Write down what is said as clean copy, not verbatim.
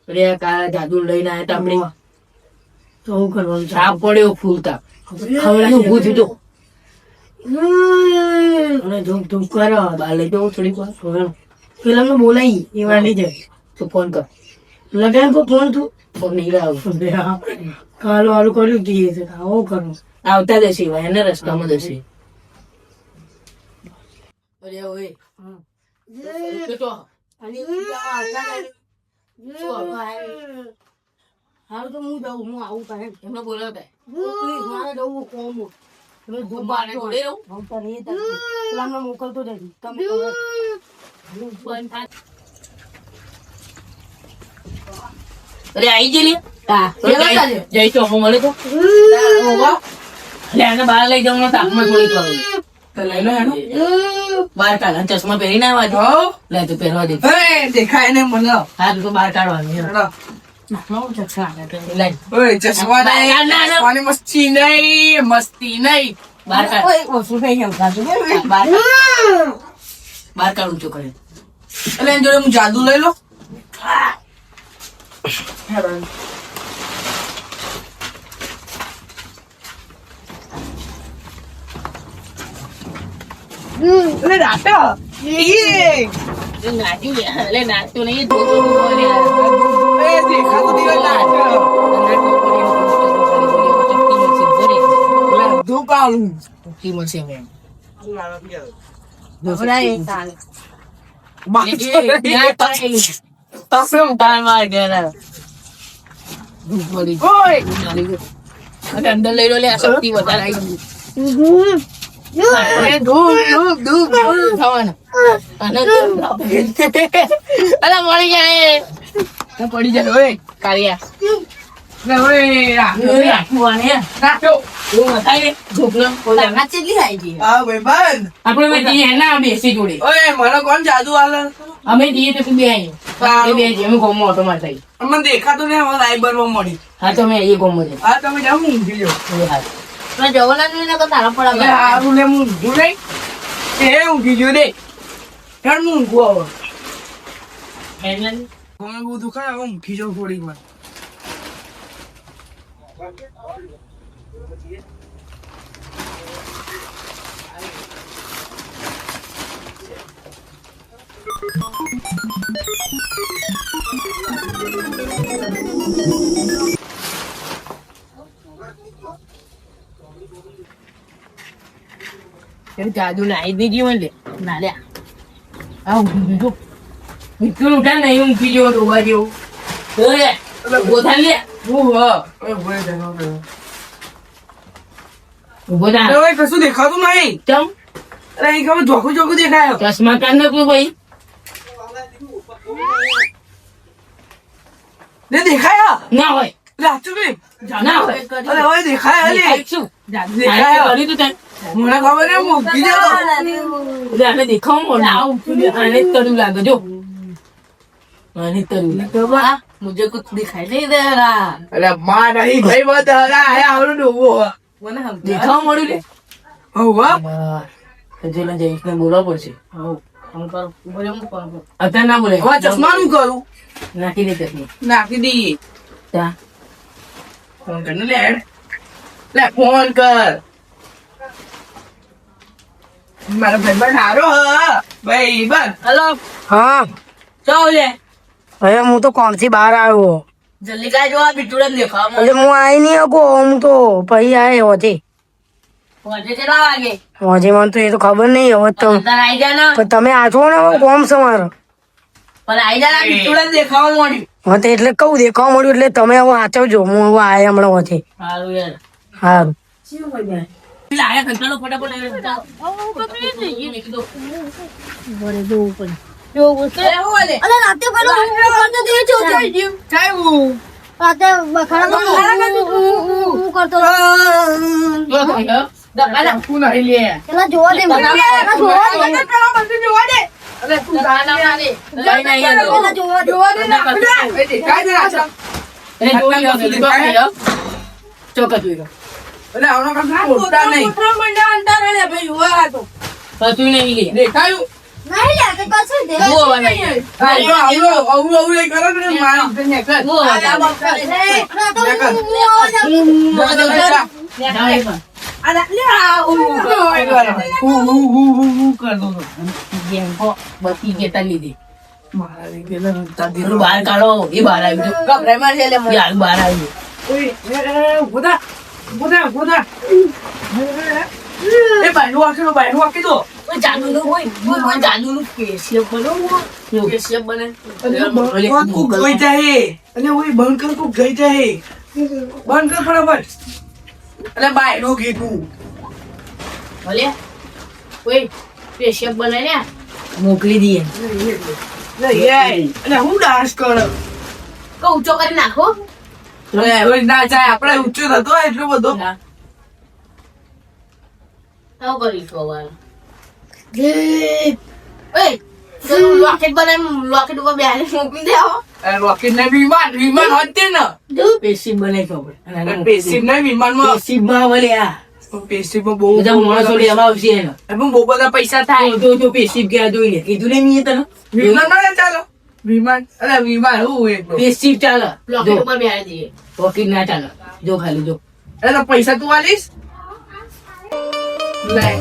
અરે કાળા જાદુ લઈને આયા તા આપણે તો શું કરવાનું છે? તાપ પડ્યો ફૂલ તાપ ખવડાનું ભૂત હતો અને ધૂપ ધૂપ કરો. બહાર લઈ જાઉં થોડીક વાર પેલા બોલાઈ એવા લઈ જાય તો ફોન કર લગાય તો ફોન તું ફોન નીકળે આવું કાલો આલું કર્યું તીએ છે આવું કરું. આવતા જશે ભાઈ એને રસ્તામાં જશે અરે ઓય હારું તો હું જાઉં હું આવું કાંઈ એમને બોલાવતા મારે જવું કોમ મારે જોડે રહું પેલા મોકલતો જજો તમે અરે આઈ જઈ હા જય તો હું મળે તો એને બહાર લઈ જવાનું તાપમાં થોડીક વાર લઈ લો એનો બહાર કાઢ ચશ્મા પહેરીને આવ્યા લે તો પહેરવા દે દેખાય ને મને હા તો બહાર કાઢવાનું ચશ્મા નહીં મસ્તી નહીં મસ્તી નહીં બહાર કાઢ ઓછું થઈ ગયું બહાર કાઢું છું કરે એટલે એની જોડે હું જાદુ લઈ લો નાચ્યું એટલે નાચતું નહીં દેખાતું ધૂપ આવું મળશે મેમ અંદર લઈ લો લે શક્તિ વધારે આવી પડી જાય ઓય કાળિયા બેસી જોડે મને કોણ જાદુ આલે અમે જઈએ તો તું બે જઈએ અમે ગોમો ઓટો મારતા મને દેખાતું ને હવે લાઈવ બનવા મળી હા તો અમે એ ગોમો છે હા તમે જાઓ હું ઊંઘી જાઓ સારું લે હું ઊંઘું નહીં એ ઊંઘી ગયો દે યાર હું ઊંઘું હવે કોણ બહુ દુખાય હવે ઊંઘી જાઉં થોડીક વાર જાદુ નાઈ દીધી મને ના લે આ ઊંઘી જો મિત્ર ઉઠા નહીં ઊંઘી જો ડોબા જેવું ઉભો થા લે ઉભો થા હવે કશું દેખાતું નહીં ચમ અરે અહીં ખબર જોખું જોખું દેખાયો ચશ્મા કાઢ નાખું ભાઈ ને દેખાયા ના હોય લાચું બે ના હોય અરે હવે દેખાયા લે શું દેખાયા કર્યું તું તને મને ખબર ને હું ઊંઘી જાઉં આને દેખાવ આને જ કર્યું લાગે જો આને જ કર્યું मुझे कुछ दिखाई नहीं दे रहा અરે માં નહીં ભાઈ બધા આયા આવડું ડૂબો मैंने हम દેખાવ મળ્યું લે હોવા હજુ જયેશને બોલવા પડશે हम पर बोले हम पर અત્યારે ના બોલે હવે ચશ્મા નું કરું નાખી દે ચશ્મા નાખી દઈએ ત્યાં ફોન કર ને લે લે ફોન કર મારો ભાઈ હારો ભાઈ બન हेलो હા चाओ ले હવે હું તો કોમથી બહાર આવ્યો जल्दी का जो आप बिटूड़ा देखा એટલે હું આવી નહીં શકો હું તો પછી આવ્યો હોજે मुझे चला आगे હોજે મને તો એ તો ખબર નહીં હવે તો अंदर आई जाना પણ તમે આછો ને હવે કોમ છે મારો पर आई जाना बिटूड़ा देखा मोड़ी હા તો એટલે કહું દેખાવા મળ્યું એટલે તમે હવે આચવજો હું હવે આવ્યા હમણાં હોજે हारू यार સારું આયા કંટાળો ફટાફટ बड़े दो ऊपर जो उसके अरे रात को पहले करते थे जो કાઈ હું रात बखाड़ा करतो તું નહીં લે चला जोवा दे जोवा दे પેલા બધું જોવા દે અરે તું चला जोवा दे દેખાય દે રાજા ચોક્કસ એટલે આવનો કશું બોલતા નહીં તું નહીં લે દેખાયું નહીં લે તો કશું દે હું હવે નહીં. આવું એ કરો ને મારી ઇજ્જત ને કર. હું હવે આ બાપ કરે. ના તો લે કર. હું આવા જાઉં. જાઓ એ પણ. હું કર દો ગેમ હો, બધી ગેતા લીધી. મારા લીધે રમતા દીધો. પેલું બહાર કાઢો, એ બહાર આવ્યું. ગભરાઈ માં છે લે મને. યાર, બહાર આવ્યું. ગોદા એ બાયનું વાંકી દો. ઓય, જાદુનું હોય, જાદુનું કેશિયપ બનાવો. કેશિયપ બને. કોક ગઈ જાય અને ઓય બંધ કર, કોક ગઈ જાય બંધ કર ફટાફટ. એટલે બાયનું કીધું ભલે. ઓય, કેશિયપ બને ને મોકલી દઈએ. અને હું ડાન્સ કર તો ઊંચો કરી નાખો. ના જાય આપણે ઊંચો થતો હોય એટલું બધું. આવું કરીશું હવે. ઓય, પેલું રોકેટ બનાવી, રોકેટ ઉપર બેહાડી મોકલી દે આવો. રોકેટ ને વિમાન હોતે ને પેશિપ બનાવીશું આપણે. પેશિવ ને વિમાનમાં પેશિપમાં વળે આ. પેશિવમાં બહુ બધા માણસો લેવા આવશે એનો. એમાં બહુ બધા પૈસા થાય. જો પેશિપ ક્યાં જોઈ લે. કીધું ને મેં તને. વિમાન ના ચાલો વિમાન અરે વિમાન હું એક પેશિપ ચાલે. રોકેટ ઉપર બેહાડી દઈએ. રોકેટ ના ચાલે. જો ખાલી જો. એટલે પૈસા તું આલીશ નહીં